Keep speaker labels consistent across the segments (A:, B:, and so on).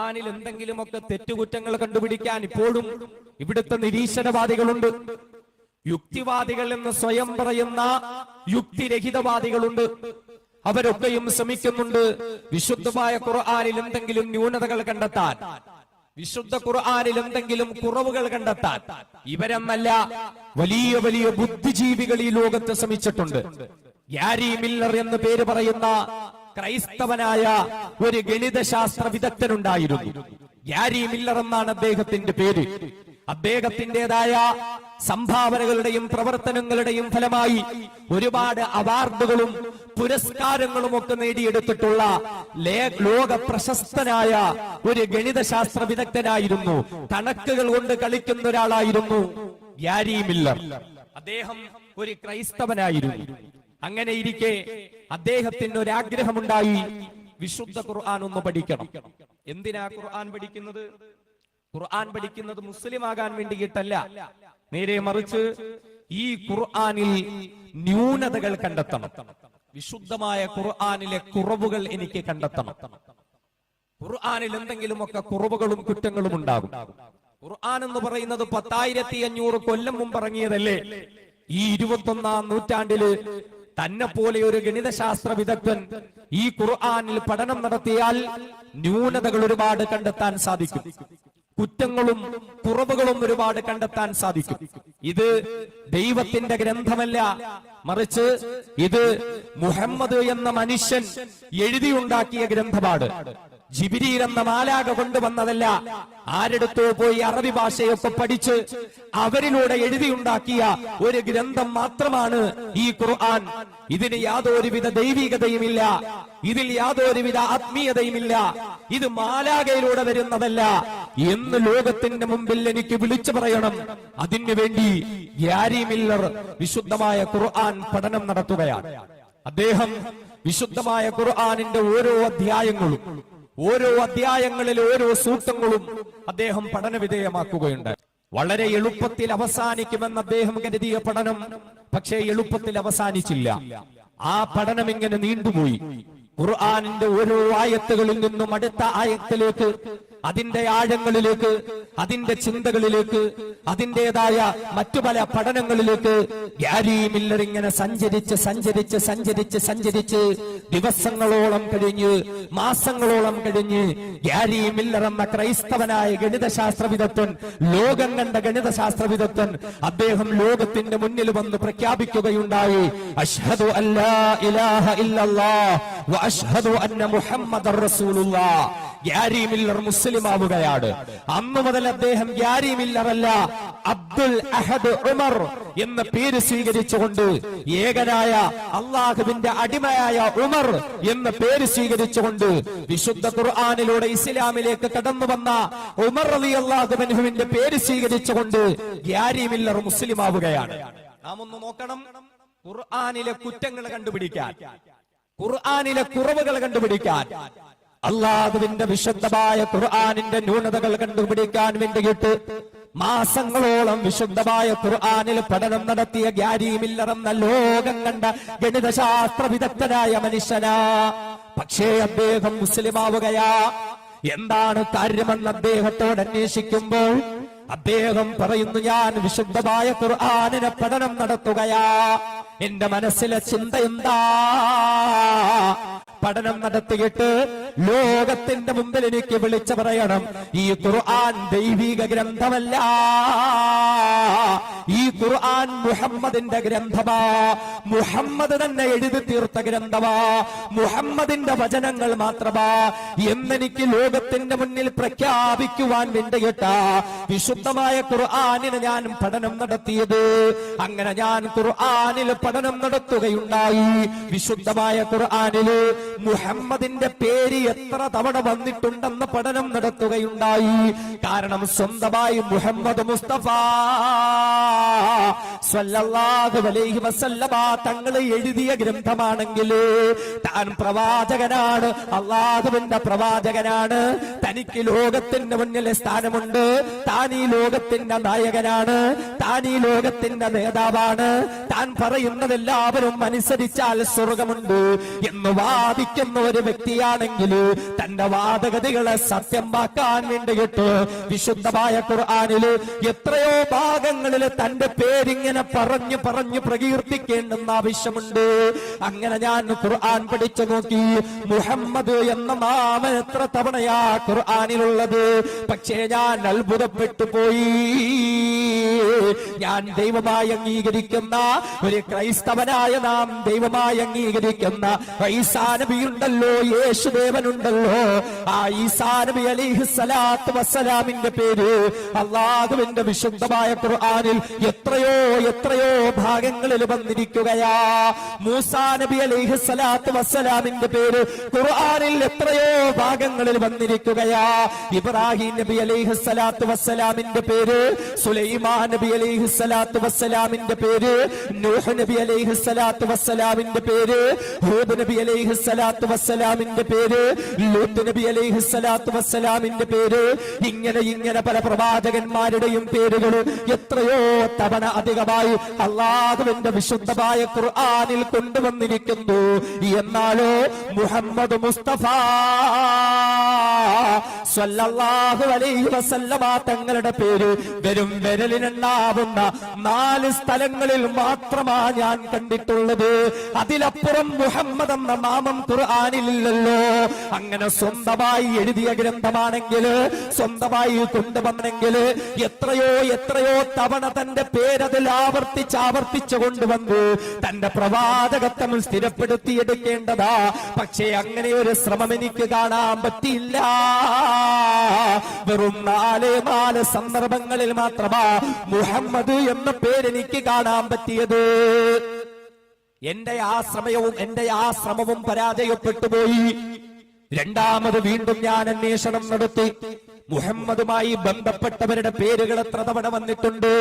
A: ഖുർആനിൽ എന്തെങ്കിലുമൊക്കെ തെറ്റുകുറ്റങ്ങൾ കണ്ടുപിടിക്കാൻ ഇപ്പോഴും ഇവിടുത്തെ നിരീശ്വരവാദികളുണ്ട്. യുക്തിവാദികൾ എന്ന് സ്വയം പറയുന്ന യുക്തിരഹിതവാദികളുണ്ട്. അവരൊക്കെയും ശ്രമിക്കുന്നുണ്ട് വിശുദ്ധമായ ഖുർആനിൽ എന്തെങ്കിലും ന്യൂനതകൾ കണ്ടെത്താൻ, വിശുദ്ധ ഖുർആനിൽ എന്തെങ്കിലും കുറവുകൾ കണ്ടെത്താൻ. ഇവരെന്നല്ല, വലിയ വലിയ ബുദ്ധിജീവികൾ ഈ ലോകത്ത് ശ്രമിച്ചിട്ടുണ്ട്. ഗ്യാരി മില്ലർ എന്ന് പേര് പറയുന്ന ക്രൈസ്തവനായ ഒരു ഗണിതശാസ്ത്ര വിദഗ്ധനുണ്ടായിരുന്നു. ഗ്യാരി മില്ലർ എന്നാണ് അദ്ദേഹത്തിന്റെ പേര്. അദ്ദേഹത്തിൻ്റെതായ സംഭാവനകളുടെയും പ്രവർത്തനങ്ങളുടെയും ഫലമായി ഒരുപാട് അവാർഡുകളും പുരസ്കാരങ്ങളും ഒക്കെ നേടിയെടുത്തിട്ടുള്ള ലോക പ്രശസ്തനായ ഒരു ഗണിതശാസ്ത്ര വിദഗ്ധനായിരുന്നു. കണക്കുകൾ കൊണ്ട് കളിക്കുന്ന ഒരാളായിരുന്നു ഗ്യാരി മില്ലർ. അദ്ദേഹം ഒരു ക്രൈസ്തവനായിരുന്നു. അങ്ങനെ ഇരിക്കെ അദ്ദേഹത്തിന് ഒരാഗ്രഹമുണ്ടായി, വിശുദ്ധ ഖുർആൻ ഒന്ന് പഠിക്കണം. എന്തിനാ ഖുർആൻ പഠിക്കുന്നത്? ഖുർആൻ പഠിക്കുന്നത് മുസ്ലിം ആകാൻ വേണ്ടിയിട്ടല്ല, നേരെ മറിച്ച് ഈ ഖുർആനിൽ ന്യൂനതകൾ കണ്ടെത്തണം. വിശുദ്ധമായ ഖുർആനിലെ കുറവുകൾ എനിക്ക് കണ്ടെത്തണം. ഖുർആനിൽ എന്തെങ്കിലുമൊക്കെ കുറവുകളും കുറ്റങ്ങളും ഉണ്ടാകും. ഖുർആൻ എന്ന് പറയുന്നത് 10,500 കൊല്ലം മുമ്പ് ഇറങ്ങിയതല്ലേ? ഈ 21ാം നൂറ്റാണ്ടില് തന്നെ പോലെ ഒരു ഗണിതശാസ്ത്ര വിദഗ്ധൻ ഈ ഖുർആനിൽ പഠനം നടത്തിയാൽ ന്യൂനതകൾ ഒരുപാട് കണ്ടെത്താൻ സാധിക്കും, കുറ്റങ്ങളും കുറവുകളും ഒരുപാട് കണ്ടെത്താൻ സാധിക്കും. ഇത് ദൈവത്തിന്റെ ഗ്രന്ഥമല്ല, മറിച്ച് ഇത് മുഹമ്മദ് എന്ന മനുഷ്യൻ എഴുതിയുണ്ടാക്കിയ ഗ്രന്ഥമാണ്. ജിബ്രീൽ എന്ന മാലാഖ കൊണ്ടുവന്നതല്ല. ആരെടുത്തോ പോയി അറബി ഭാഷയൊക്കെ പഠിച്ച് അവരിലൂടെ എഴുതിയുണ്ടാക്കിയ ഒരു ഗ്രന്ഥം മാത്രമാണ് ഈ ഖുർആൻ. ഇതിന് യാതൊരുവിധ ദൈവികതയുമില്ല, ഇതിൽ യാതൊരുവിധ ആത്മീയതയുമില്ല, ഇത് മാലാഖയിലൂടെ വരുന്നതല്ല എന്ന് ലോകത്തിന്റെ മുമ്പിൽ എനിക്ക് വിളിച്ചു പറയണം. അതിനുവേണ്ടി ഗ്യാരി മില്ലർ വിശുദ്ധമായ ഖുർആൻ പഠനം നടത്തുകയാണ്. അദ്ദേഹം വിശുദ്ധമായ ഖുർആനിന്റെ ഓരോ അധ്യായങ്ങളിലെ ഓരോ സൂക്തങ്ങളും അദ്ദേഹം പഠന വിധേയമാക്കുകയുണ്ട്. വളരെ എളുപ്പത്തിൽ അവസാനിക്കുമെന്ന് അദ്ദേഹം കരുതിയ പഠനം പക്ഷേ എളുപ്പത്തിൽ അവസാനിച്ചില്ല. ആ പഠനം ഇങ്ങനെ നീണ്ടുപോയി. ഖുർആനിന്റെ ഓരോ ആയത്തുകളിൽ നിന്നും അടുത്ത ആയത്തിലേക്ക്, അതിന്റെ ആഴങ്ങളിലേക്ക്, അതിന്റെ ചിന്തകളിലേക്ക്, അതിൻ്റെതായ മറ്റു പല പഠനങ്ങളിലേക്ക് ഗ്യാരി മില്ലർ ഇങ്ങനെ സഞ്ചരിച്ച് ദിവസങ്ങളോളം കഴിഞ്ഞ്, മാസങ്ങളോളം കഴിഞ്ഞ് ഗ്യാരി മില്ലർ എന്ന ക്രൈസ്തവനായ ഗണിതശാസ്ത്ര വിദഗ്ധൻ, ലോകം കണ്ട ഗണിതശാസ്ത്ര വിദഗ്ധൻ, അദ്ദേഹം ലോകത്തിന്റെ മുന്നിൽ വന്ന് പ്രഖ്യാപിക്കുകയുണ്ടായി, അശ്ഹദു അല്ലാ ഇലാഹ ഇല്ലല്ലാഹ് വ അശ്ഹദു അന്ന മുഹമ്മദർ റസൂലുള്ളാഹ്. ഗ്യാരി മില്ലർ മുസ്ലിം ആവുകയാണ്. അന്നു മുതൽ അദ്ദേഹം ഗ്യാരി മില്ലർ അല്ല, അബ്ദുൽ അഹദ് ഉമർ എന്ന പേര് സ്വീകരിച്ചുകൊണ്ട്, ഏകനായ അള്ളാഹുവിന്റെ അടിമയായ ഉമർ എന്ന പേര് സ്വീകരിച്ചുകൊണ്ട്, വിശുദ്ധ ഖുർആനിലൂടെ ഇസ്ലാമിലേക്ക് കടന്നു വന്ന ഉമർ റളിയല്ലാഹു അൻഹുവിന്റെ പേര് സ്വീകരിച്ചുകൊണ്ട് ഗ്യാരി മില്ലർ മുസ്ലിം ആവുകയാണ്. നാം ഒന്ന് നോക്കണം, ഖുർആനിലെ കുറ്റങ്ങൾ കണ്ടുപിടിക്കാൻ, ഖുർആനിലെ കുറവുകൾ കണ്ടുപിടിക്കാൻ, അള്ളാഹുവിന്റെ വിശുദ്ധമായ ഖുർആനിന്റെ ന്യൂനതകൾ കണ്ടുപിടിക്കാൻ വേണ്ടിയിട്ട് മാസങ്ങളോളം വിശുദ്ധമായ ഖുർആനിൽ പഠനം നടത്തിയ ഗ്യാരി മില്ലർ എന്ന ലോകം കണ്ട ഗണിതശാസ്ത്ര വിദഗ്ധനായ മനുഷ്യനാ. പക്ഷേ അദ്ദേഹം മുസ്ലിമാവുകയാ. എന്താണ് കാര്യമെന്ന് അദ്ദേഹത്തോട് അന്വേഷിക്കുമ്പോൾ അദ്ദേഹം പറയുന്നു, ഞാൻ വിശുദ്ധമായ ഖുർആനിനെ പഠനം നടത്തുകയാ. എന്റെ മനസ്സിലെ ചിന്ത എന്താ? പഠനം നടത്തിയിട്ട് ലോകത്തിന്റെ മുമ്പിൽ എനിക്ക് വിളിച്ചു പറയണം, ഈ ഖുർആൻ ദൈവിക ഗ്രന്ഥമല്ല, ഈ ഖുർആൻ മുഹമ്മദിന്റെ ഗ്രന്ഥമാ, മുഹമ്മദ് തന്നെ എഴുതി തീർത്ത ഗ്രന്ഥമാ, മുഹമ്മദിന്റെ വചനങ്ങൾ മാത്രമാ എന്നെനിക്ക് ലോകത്തിന്റെ മുന്നിൽ പ്രഖ്യാപിക്കുവാൻ വേണ്ടിയിട്ട വിശുദ്ധമായ ഖുർആനിന് ഞാൻ പഠനം നടത്തിയത്. അങ്ങനെ ഞാൻ ഖുർആനിൽ പഠനം നടത്തുകയുണ്ടായി. വിശുദ്ധമായ ഖുർആനില് മുഹമ്മദിന്റെ പേര് എത്ര തവണ വന്നിട്ടുണ്ടെന്ന് പഠനം നടത്തുകയുണ്ടായി. കാരണം സ്വന്തമായി മുഹമ്മദ് മുസ്തഫ സ്വല്ലല്ലാഹു അലൈഹി വസല്ലമ തങ്ങൾ എഴുതിയ ഗ്രന്ഥമാണെങ്കിൽ താൻ പ്രവാചകനാണ്, അള്ളാഹുവിന്റെ പ്രവാചകനാണ്, തനിക്ക് ലോകത്തിന്റെ മുന്നിലെ സ്ഥാനമുണ്ട്, താൻ ഈ ലോകത്തിന്റെ നായകനാണ്, താൻ ഈ ലോകത്തിന്റെ നേതാവാണ്, താൻ പറയുന്നതെല്ലാവരും അനുസരിച്ചാൽ സ്വർഗമുണ്ട് എന്ന് വാദിക്കുന്ന വാദിക്കുന്ന ഒരു വ്യക്തിയാണെങ്കിൽ തന്റെ വാദഗതികളെ സത്യമാക്കാൻ വേണ്ടിയിട്ട് വിശുദ്ധമായ ഖുർആനില് എത്രയോ ഭാഗങ്ങളിൽ തന്റെ പേരിങ്ങനെ പറഞ്ഞു പ്രകീർത്തിക്കേണ്ടെന്ന് ആവശ്യമുണ്ട്. അങ്ങനെ ഞാൻ ഖുർആൻ പഠിച്ചു നോക്കി. മുഹമ്മദ് എന്ന നാമം എത്ര തവണയാ ഖുർആനിലുള്ളത്? പക്ഷേ ഞാൻ അത്ഭുതപ്പെട്ടു പോയി. ഞാൻ ദൈവമായി അംഗീകരിക്കുന്ന ഒരു ക്രൈസ്തവനായ നാം ദൈവമായി അംഗീകരിക്കുന്ന ഈസാ നബി ഉണ്ടല്ലോ, യേശുദേവനുണ്ടല്ലോ, ആ ഈസാ നബി അലൈഹിസ്സലാത്തു വസ്സലാമിന്റെ പേര് അല്ലാഹുവിന്റെ വിശുദ്ധമായ ഖുർആനിൽ എത്രയോ ഭാഗങ്ങളിൽ വന്നിരിക്കുകയാ. മൂസാ നബി അലൈഹിസ്സലാത്തു വസ്സലാമിന്റെ പേര് ഖുർആനിൽ എത്രയോ ഭാഗങ്ങളിൽ വന്നിരിക്കുകയാ. ഇബ്രാഹിം നബി അലൈഹിസ്സലാത്തു വസ്സലാമിന്റെ പേര്, സുലൈമാൻ നബി അലൈഹിസ്സലാത്തു വസ്സലാമിന്റെ പേര്, നൂഹ് നബി അലൈഹിസ്സലാത്തു വസ്സലാമിന്റെ പേര്, ഹൂദ് നബി അലൈഹിസ്സലാത്തു വസ്സലാമിന്റെ പേര്, ലൂത്ത് നബി അലൈഹിസ്സലാത്തു വസ്സലാമിന്റെ പേര്, ഇങ്ങനെ പല പ്രവാചകന്മാരുടെയും പേരുകൾ എത്രയോ തവണ അധികമായി അല്ലാഹുവിന്റെ വിശുദ്ധമായ ഖുർആനിൽ കൊണ്ടുവന്നിരിക്കുന്നു. എന്നാലോ മുഹമ്മദ് മുസ്തഫ സ്വല്ലല്ലാഹു അലൈഹി വസല്ലമ തങ്ങളുടെ പേര് വെറും വിരലിനെണ്ണാവുന്ന 4 സ്ഥലങ്ങളിൽ മാത്രമാ ഞാൻ കണ്ടിട്ടുള്ളത്. അതിലപ്പുറം മുഹമ്മദ് എന്ന നാമം ഖുർആനിലില്ലല്ലോ. അങ്ങനെ സ്വന്തമായി എഴുതിയ ഗ്രന്ഥമാണെങ്കിൽ, സ്വന്തമായി കൊണ്ടുവന്നെങ്കിൽ എത്രയോ തവണ തന്റെ പേരതിൽ ആവർത്തിച്ച് കൊണ്ടുവന്ന് തന്റെ പ്രവാചകത്വം സ്ഥിരപ്പെടുത്തിയെടുക്കേണ്ടതാ. പക്ഷേ അങ്ങനെ ഒരു ശ്രമം എനിക്ക് കാണാൻ പറ്റിയില്ല. വെറും 4 സന്ദർഭങ്ങളിൽ മാത്രമാ മുഹമ്മദ് എന്ന പേരെനിക്ക് കാണാൻ പറ്റിയത്. എന്റെ ആ ശ്രമവും പരാജയപ്പെട്ടു പോയി. രണ്ടാമത് വീണ്ടും ഞാൻ അന്വേഷണം നടത്തി. മുഹമ്മദുമായി ബന്ധപ്പെട്ടവരുടെ പേരുകൾ എത്ര തവണ വന്നിട്ടുണ്ട്?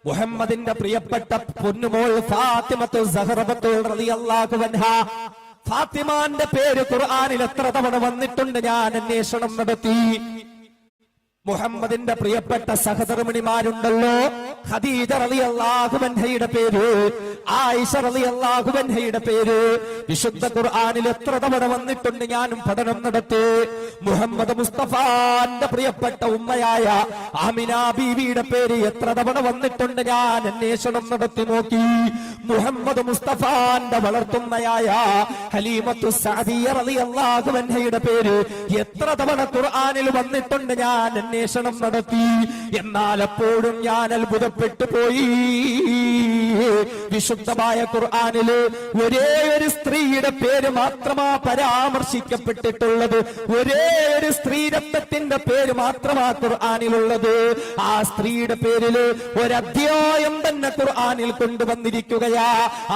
A: മുഹമ്മദിന്റെ പ്രിയപ്പെട്ട പൊന്നുമോൾ ഫാത്തിമത്തു സഹറബത്തു റളിയല്ലാഹു അൻഹാ, ഫാത്തിമാന്റെ പേര് ഖുർആനിൽ എത്ര തവണ വന്നിട്ടുണ്ട്? ഞാൻ അന്വേഷണം നടത്തി. മുഹമ്മദിന്റെ പ്രിയപ്പെട്ട സഹധർമ്മിണിമാരുണ്ടല്ലോ, ഖദീജ റളിയല്ലാഹു അൻഹയുടെ പേര്, ആയിഷ റളിയല്ലാഹു അൻഹയുടെ പേര് വിശുദ്ധ ഖുർആനിൽ എത്ര തവണ വന്നിട്ടുണ്ട്? ഞാനും പഠനം നടത്തി. മുഹമ്മദ് മുസ്തഫാന്റെ പ്രിയപ്പെട്ട ഉമ്മയായ ആമിന ബീവിയുടെ പേര് എത്ര തവണ വന്നിട്ടുണ്ട്? ഞാൻ അന്വേഷണം നടത്തി നോക്കി. മുഹമ്മദ് മുസ്തഫാന്റെ വളർത്തുമ്മയായ ഹലീമത്തു സഅദിയ റളിയല്ലാഹു അൻഹയുടെ പേര് എത്ര തവണ ഖുർആനിൽ വന്നിട്ടുണ്ട്? ഞാൻ അന്വേഷണം നടത്തി. എന്നാൽ അപ്പോഴും ഞാൻ അത്ഭുതപ്പെട്ടു പോയി. വിശുദ്ധമായ ഖുർആനില് ഒരേ ഒരു സ്ത്രീയുടെ പേര് മാത്രമാ പരാമർശിക്കപ്പെട്ടിട്ടുള്ളത്. ഒരേ ഒരു സ്ത്രീരത്വത്തിന്റെ പേര് മാത്രമാ ഖുർആനിലുള്ളത്. ആ സ്ത്രീയുടെ പേരില് ഒരധ്യായം തന്നെ ഖുർആനിൽ കൊണ്ടുവന്നിരിക്കുകയാ.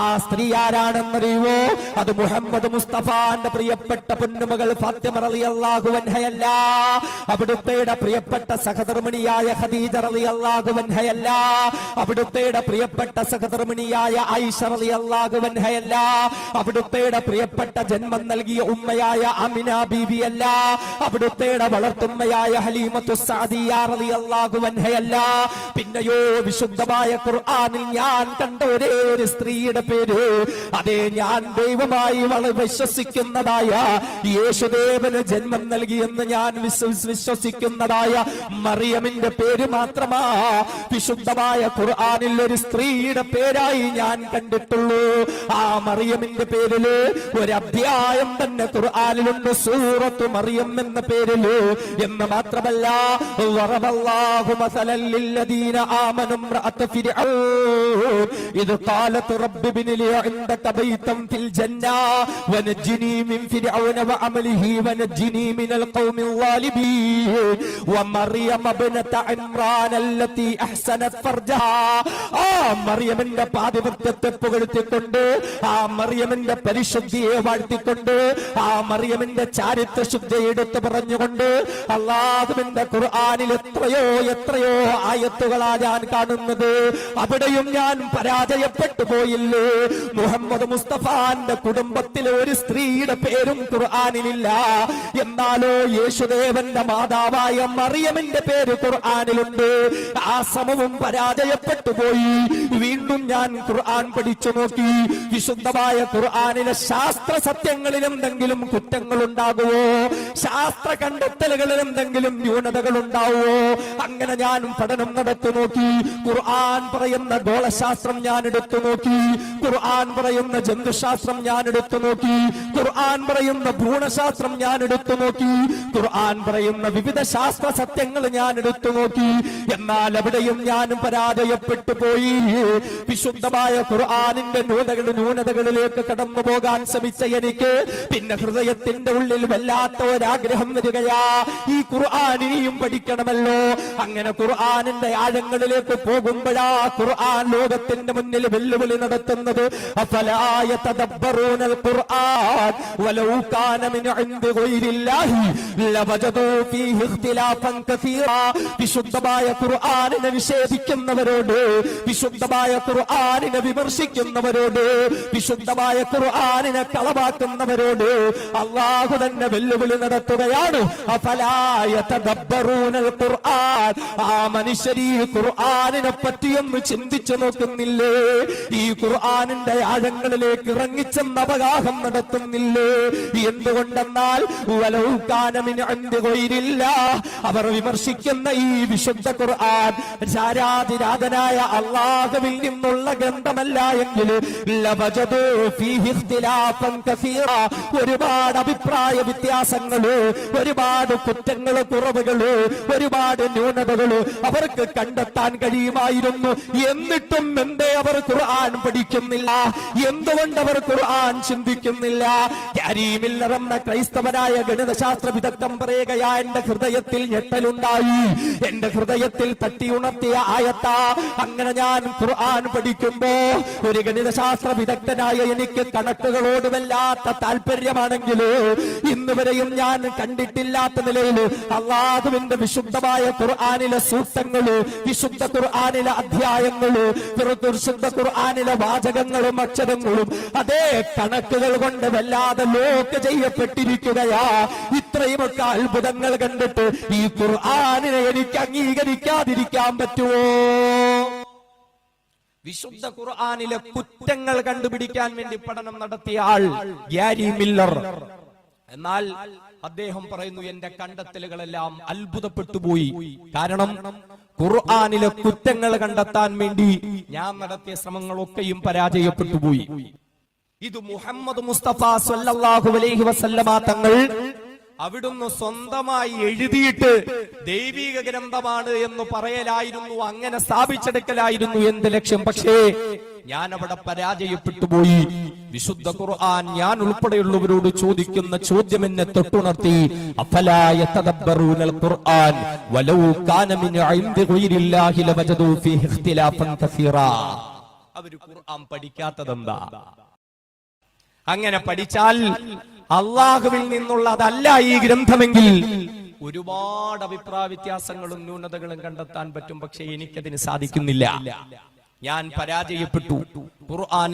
A: ആ സ്ത്രീ ആരാണെന്നറിയുവോ? അത് മുഹമ്മദ് മുസ്തഫാന്റെ പ്രിയപ്പെട്ട പൊന്നുമകൾ ഫാത്തിമ റളിയല്ലാഹു അൻഹയല്ല. അവിടുത്തെ പ്രിയപ്പെട്ട സഹധർമ്മിണിയായ ഖദീജ റളിയല്ലാഹു അൻഹയല്ല. അവിടുത്തെ പ്രിയപ്പെട്ട സഹധർമ്മിണിയായ ആയിഷ റളിയല്ലാഹു അൻഹയല്ല. അവിടുത്തെ പ്രിയപ്പെട്ട ജന്മം നൽകിയ ഉമ്മയായ ആമിന ബീവിയല്ല. അവിടുത്തെ വളർത്തുമ്മയായ ഹലീമത്തു സഅദിയ റളിയല്ലാഹു അൻഹയല്ല. പിന്നെയോ വിശുദ്ധമായ ഖുർആനിൽ ഞാൻ കണ്ട ഒരേ ഒരു സ്ത്രീയുടെ പേര്, അതേ ഞാൻ ദൈവമായി വിശ്വസിക്കുന്നതായ യേശുദേവന് ജന്മം നൽകിയെന്ന് ഞാൻ വിശ്വസിക്കുന്നതായ മറിയമിന്റെ പേര് മാത്രമാ വിശുദ്ധമായ ഖുർആനിൽ ഒരു സ്ത്രീയുടെ പേരായി ഞാൻ കണ്ടിട്ടുള്ളൂ. ആ മറിയമിന്റെ പേരില് ഒരു അധ്യായം തന്നെ ഖുർആനിലുണ്ട്, സൂറത്തു മറിയം എന്ന പേരില്. എന്ന് മാത്രമല്ല, വറബല്ലാഹു മസലൻ ലില്ലദീന ആമനു ഇംറഅത ഫിർഔൻ ഇദ് ഖാലത് റബ്ബി ഇബ്നി ലി ഇൻദക ബൈതൻ ഫിൽ ജന്ന വനജ്നി മിൻ ഫിർഔന വഅമലിഹി വനജ്നി മിനൽ ഖൗമിൽ ളാലിബീൻ വമറിയം ഇബ്നത ഇംറാൻ അല്ലതി അഹ്സനത് ഫർജഹാ. ആ മറിയമിന്റെ പാതിവൃത്യത്തെ പുകഴ്ത്തിക്കൊണ്ട്, ആ മറിയമിന്റെ പരിശുദ്ധിയെ വാഴ്ത്തിക്കൊണ്ട്, ആ മറിയമിന്റെ ചാരിത്ര ശുദ്ധി എടുത്തു പറഞ്ഞുകൊണ്ട് അല്ലാഹുവിന്റെ ഖുർആനിൽ എത്രയോ ആയത്തുകളാ ഞാൻ കാണുന്നത്. അവിടെയും ഞാൻ പരാജയപ്പെട്ടു പോയില്ലേ? മുഹമ്മദ് മുസ്തഫാന്റെ കുടുംബത്തിലെ ഒരു സ്ത്രീയുടെ പേരും ഖുർആനിലില്ല. എന്നാലോ യേശുദേവന്റെ മാതാവായ മറിയമിന്റെ പേര് ഖുർആനിലുണ്ട്. ആ ശ്രമവും പരാജയപ്പെട്ടു പോയി. വീണ്ടും വീണ്ടും ഞാൻ ഖുർആൻ പഠിച്ചു നോക്കി. വിശുദ്ധമായ ഖുർആനിലെ ശാസ്ത്ര സത്യങ്ങളിൽ എന്തെങ്കിലും കുറ്റങ്ങൾ ഉണ്ടാകുമോ, ശാസ്ത്ര കണ്ടെത്തലുകളിൽ എന്തെങ്കിലും ന്യൂനതകൾ ഉണ്ടാവുമോ? അങ്ങനെ ഞാൻ പഠനം നടത്തി നോക്കി. ഖുർആൻ പറയുന്ന ഗോളശാസ്ത്രം ഞാൻ എടുത്തു നോക്കി, ഖുർആൻ പറയുന്ന ജന്തുശാസ്ത്രം ഞാൻ എടുത്തു നോക്കി, ഖുർആൻ പറയുന്ന ഭ്രൂണശാസ്ത്രം ഞാൻ എടുത്തു നോക്കി, ഖുർആൻ പറയുന്ന വിവിധ ശാസ്ത്ര സത്യങ്ങൾ ഞാൻ എടുത്തു നോക്കി. എന്നാൽ എവിടെയും ഞാൻ പരാജയപ്പെട്ടു പോയി. വിശുദ്ധമായ ഖുർആനിന്റെ ന്യൂനതകളിലേക്ക് കടന്നു പോകാൻ ശ്രമിച്ച എനിക്ക് പിന്നെ ഹൃദയത്തിന്റെ ഉള്ളിൽ വല്ലാത്ത ഒരാഗ്രഹം വരികയാ, ഈ ഖുർആൻ ഇനിയും പഠിക്കണമല്ലോ. അങ്ങനെ ഖുർആനിന്റെ ആഴങ്ങളിലേക്ക് പോകുമ്പോഴാ ഖുർആൻ ലോകത്തിന്റെ മുന്നിൽ വെല്ലുവിളി നടത്തുന്നത്. അഫലാ യതദബ്ബറൂനൽ ഖുർആൻ വലൗ കാന മിൻ ഇൻദി ഗൈരില്ലാഹി ലവജദൂ ഫീഹി ഇഖ്തിലാഫൻ കസീറാ. വിശുദ്ധമായ ഖുർആനിനെ നിഷേധിക്കുന്നവരോട്, വിശുദ്ധമായ ഖുർആനിനെ വിമർശിക്കുന്നവരോട്, വിശുദ്ധമായ ഖുർആനിനെ കളവാക്കുന്നവരോട് അല്ലാഹു തന്നെ വെല്ലുവിളി നടത്തുകയാണ്. അഫലാ യതദബ്ബറൂനൽ ഖുർആൻ. ആ മനുഷ്യരീ ഖുർആനിനെ പറ്റിയൊന്ന് ചിന്തിച്ചു നോക്കുന്നില്ലേ? ഈ ഖുർആനിന്റെ ആഴങ്ങളിലേക്ക് ഇറങ്ങിച്ചെന്ന് അവഗാഹം നടത്തുന്നില്ലേ? എന്തുകൊണ്ടെന്നാൽ വലൗ കാന മിൻ ഇൻദി ഗൈരില്ലാഹ്, അവർ വിമർശിക്കുന്ന ഈ വിശുദ്ധ ഖുർആൻ രാരാതിരാതനായ അല്ലാഹുവിൽ നിന്നുള്ള ഗ്രന്ഥമല്ല എങ്കിൽ ലവജദൂ ഫീഹി ഇഖ്തിലാഫൻ കസീറാ, ഒരുപാട് അഭിപ്രായ വ്യത്യാസങ്ങള്, ഒരുപാട് കുറ്റങ്ങള്, കുറവുകള്, ഒരുപാട് ന്യൂനതകള് അവർക്ക് കണ്ടെത്താൻ കഴിയുമായിരുന്നു. എന്നിട്ടും എന്തേ അവർ ഖുർആൻ പഠിക്കുന്നില്ല? എന്തുകൊണ്ട് അവർ ഖുർആൻ ചിന്തിക്കുന്നില്ല? ഗാരി മില്ലർ എന്ന ക്രൈസ്തവനായ ഗണിതശാസ്ത്ര വിദഗ്ധൻ പറയുകയാ, എന്റെ ഹൃദയത്തിൽ ഞെട്ടലുണ്ടായി, എന്റെ ഹൃദയത്തിൽ തട്ടിയുണർത്തിയ ആയത്താ. അങ്ങനെ ഞാൻ ഖുർആൻ പഠിക്കുമ്പോ ഒരു ഗണിതശാസ്ത്ര വിദഗ്ധനായ എനിക്ക് കണക്കുകളോട് വല്ലാത്ത താല്പര്യമാണെങ്കിലോ ഇന്നുവരെയും ഞാൻ കണ്ടിട്ടില്ലാത്ത നിലയിൽ അല്ലാഹുവിന്റെ വിശുദ്ധമായ ഖുർആനിലെ സൂക്തങ്ങള്, വിശുദ്ധ ഖുർആനിലെ അധ്യായങ്ങള്, വിശുദ്ധ ഖുർആനിലെ വാചകങ്ങളും അക്ഷരങ്ങളും അതേ കണക്കുകൾ കൊണ്ട് വല്ലാതെ ലോക്ക് ചെയ്യപ്പെട്ടിരിക്കുകയാ. ഇത്രയുമൊക്കെ അത്ഭുതങ്ങൾ കണ്ടിട്ട് ഈ ഖുർആനിനെ എനിക്ക് അംഗീകരിക്കാതിരിക്കാൻ പറ്റുമോ? വിശുദ്ധ ഖുർആനിലെ കുറ്റങ്ങൾ കണ്ടുപിടിക്കാൻ വേണ്ടി പഠനം നടത്തിയ ആൾ ഗ്യാരി മില്ലർ. എന്നാൽ അദ്ദേഹം പറയുന്നു, എന്റെ കണ്ടെത്തലുകളെല്ലാം അത്ഭുതപ്പെട്ടുപോയി. കാരണം ഖുർആനിലെ കുറ്റങ്ങൾ കണ്ടെത്താൻ വേണ്ടി ഞാൻ നടത്തിയ ശ്രമങ്ങളൊക്കെയും പരാജയപ്പെട്ടുപോയി. ഇത് മുഹമ്മദ് മുസ്തഫ സ്വല്ലല്ലാഹു അലൈഹി വസല്ലമ തങ്ങൾ അവിടുന്ന് സ്വന്തമായി എഴുതിയിട്ട് ദൈവിക ഗ്രന്ഥമാണ് എന്ന് പറയലായിരുന്നു, അങ്ങനെ സ്ഥാപിച്ചെടുക്കലായിരുന്നു എന്റെ ലക്ഷ്യം. പക്ഷേ ഞാൻ അവിടെ പരാജയപ്പെട്ടു പോയി. വിശുദ്ധ ഖുർആൻ ഞാൻ ഉൾപ്പെടെയുള്ളവരോട് ചോദിക്കുന്ന ചോദ്യം എന്നെ തൊട്ടുണർത്തി. അഫലാ യതദബ്ബറൂനൽ ഖുർആൻ വലൗ കാന മിൻ ഇൻദി ഗൈരില്ലാഹി ലവജദൂ ഫീഹി ഇഖ്തിലാഫൻ കസീറാ. അവർ ഖുർആൻ പഠിക്കാത്തതെന്താ? അങ്ങനെ പഠിച്ചാൽ അള്ളാഹുവിൽ നിന്നുള്ളതല്ല ഈ ഗ്രന്ഥമെങ്കിൽ ഒരുപാട് അഭിപ്രായ വ്യത്യാസങ്ങളും ന്യൂനതകളും കണ്ടെത്താൻ പറ്റും. പക്ഷെ എനിക്കതിന് സാധിക്കുന്നില്ല. ഞാൻ പരാജയപ്പെട്ടു. ഖുർആൻ